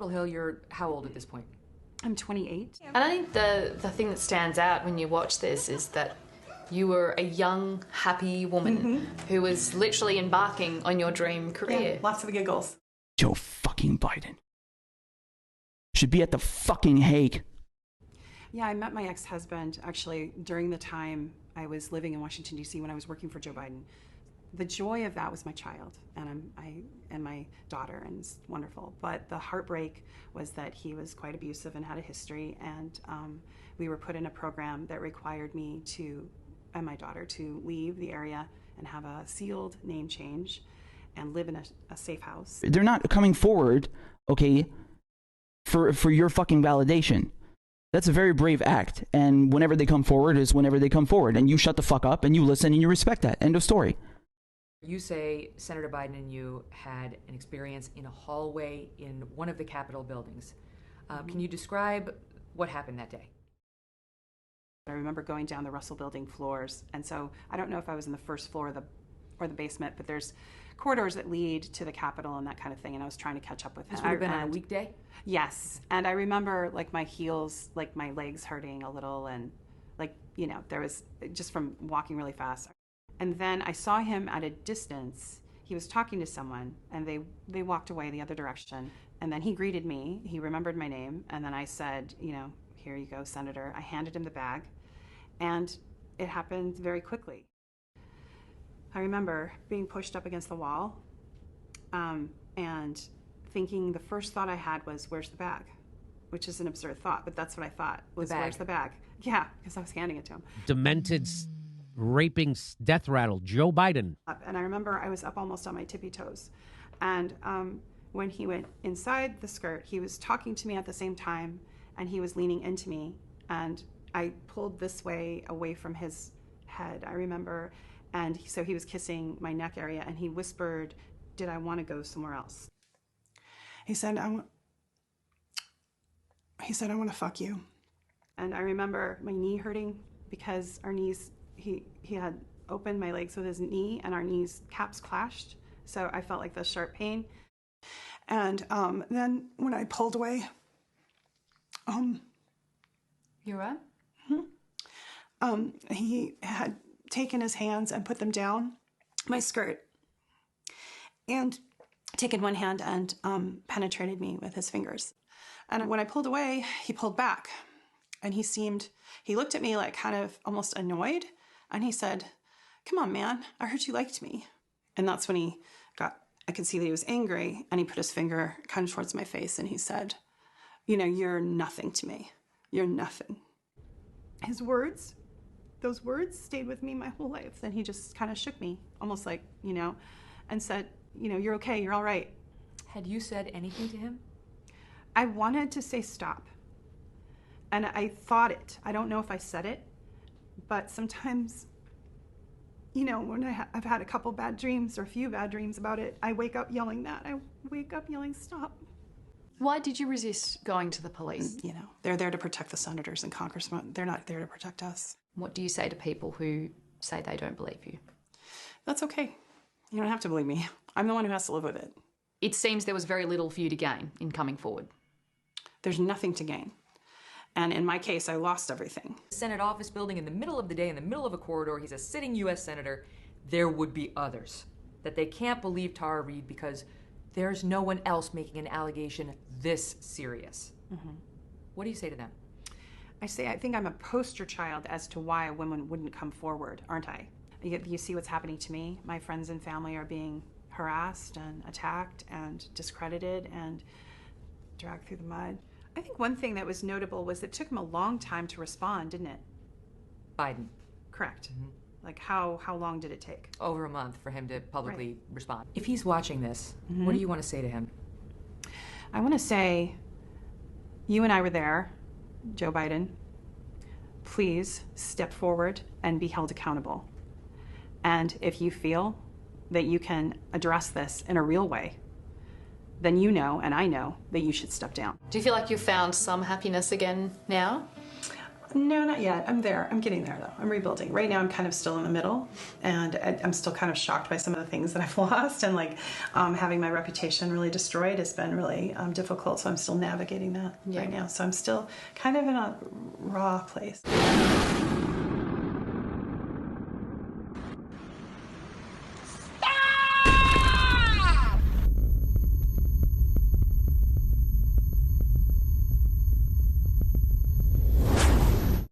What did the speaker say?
Capitol Hill, you're how old at this point? I'm 28. And I think the thing that stands out when you watch this is that you were a young, happy woman who was literally embarking on your dream career. Yeah, lots of giggles. Joe fucking Biden should be at the fucking Hague. Yeah, I met my ex-husband actually during the time I was living in Washington, D.C. when I was working for Joe Biden. The joy of that was my child and my daughter, and it's wonderful. But the heartbreak was that he was quite abusive and had a history, and we were put in a program that required me and my daughter to leave the area and have a sealed name change and live in a safe house. They're not coming forward, okay, for your fucking validation. That's a very brave act, and whenever they come forward is whenever they come forward, and you shut the fuck up and you listen and you respect that. End of story. You say Senator Biden and you had an experience in a hallway in one of the Capitol buildings. Can you describe what happened that day? I remember going down the Russell Building floors, and so I don't know if I was in the first floor or the basement, but there's corridors that lead to the Capitol and that kind of thing, and I was trying to catch up with him. This would have been on a weekday? Yes, and I remember like my heels, like my legs hurting a little, and like, you know, there was just from walking really fast. And then I saw him at a distance. He was talking to someone, and they walked away the other direction. And then he greeted me. He remembered my name. And then I said, you know, here you go, Senator. I handed him the bag. And it happened very quickly. I remember being pushed up against the wall and thinking the first thought I had was, where's the bag? Which is an absurd thought, but that's what I thought, was where's the bag? Yeah, because I was handing it to him. Demented, raping, death rattle, Joe Biden. And I remember I was up almost on my tippy toes. And when he went inside the skirt, he was talking to me at the same time, and he was leaning into me. And I pulled this way away from his head, I remember. And so he was kissing my neck area, and he whispered, did I want to go somewhere else? He said, I want to fuck you. And I remember my knee hurting because our knees, he had opened my legs with his knee and our knees caps clashed. So I felt like this sharp pain. And then when I pulled away, You right? He had taken his hands and put them down my skirt and taken one hand and penetrated me with his fingers. And when I pulled away, he pulled back, and he looked at me like kind of almost annoyed, and he said, come on, man, I heard you liked me. And that's when I could see that he was angry, and he put his finger kind of towards my face, and he said, you know, you're nothing to me. You're nothing. Those words stayed with me my whole life. Then he just kind of shook me, almost like, you know, and said, you know, you're okay, you're all right. Had you said anything to him? I wanted to say stop. And I thought it. I don't know if I said it, but sometimes, you know, when I've had a couple bad dreams or a few bad dreams about it, I wake up yelling that. I wake up yelling stop. Why did you resist going to the police? You know, they're there to protect the senators and congressmen. They're not there to protect us. What do you say to people who say they don't believe you? That's okay. You don't have to believe me. I'm the one who has to live with it. It seems there was very little for you to gain in coming forward. There's nothing to gain. And in my case, I lost everything. Senate office building in the middle of the day, in the middle of a corridor, he's a sitting U.S. senator. There would be others. That they can't believe Tara Reade because there's no one else making an allegation this serious. Mm-hmm. What do you say to them? I think I'm a poster child as to why a woman wouldn't come forward, aren't I? You see what's happening to me. My friends and family are being harassed and attacked and discredited and dragged through the mud. I think one thing that was notable was it took him a long time to respond, didn't it? Biden. Correct. Mm-hmm. Like how long did it take? Over a month for him to publicly respond. If he's watching this, what do you want to say to him? I want to say, you and I were there, Joe Biden. Please step forward and be held accountable. And if you feel that you can address this in a real way, then you know, and I know, that you should step down. Do you feel like you've found some happiness again now? No, not yet. I'm there. I'm getting there, though. I'm rebuilding. Right now, I'm kind of still in the middle, and I'm still kind of shocked by some of the things that I've lost, and like having my reputation really destroyed has been really difficult, so I'm still navigating that right now. So I'm still kind of in a raw place.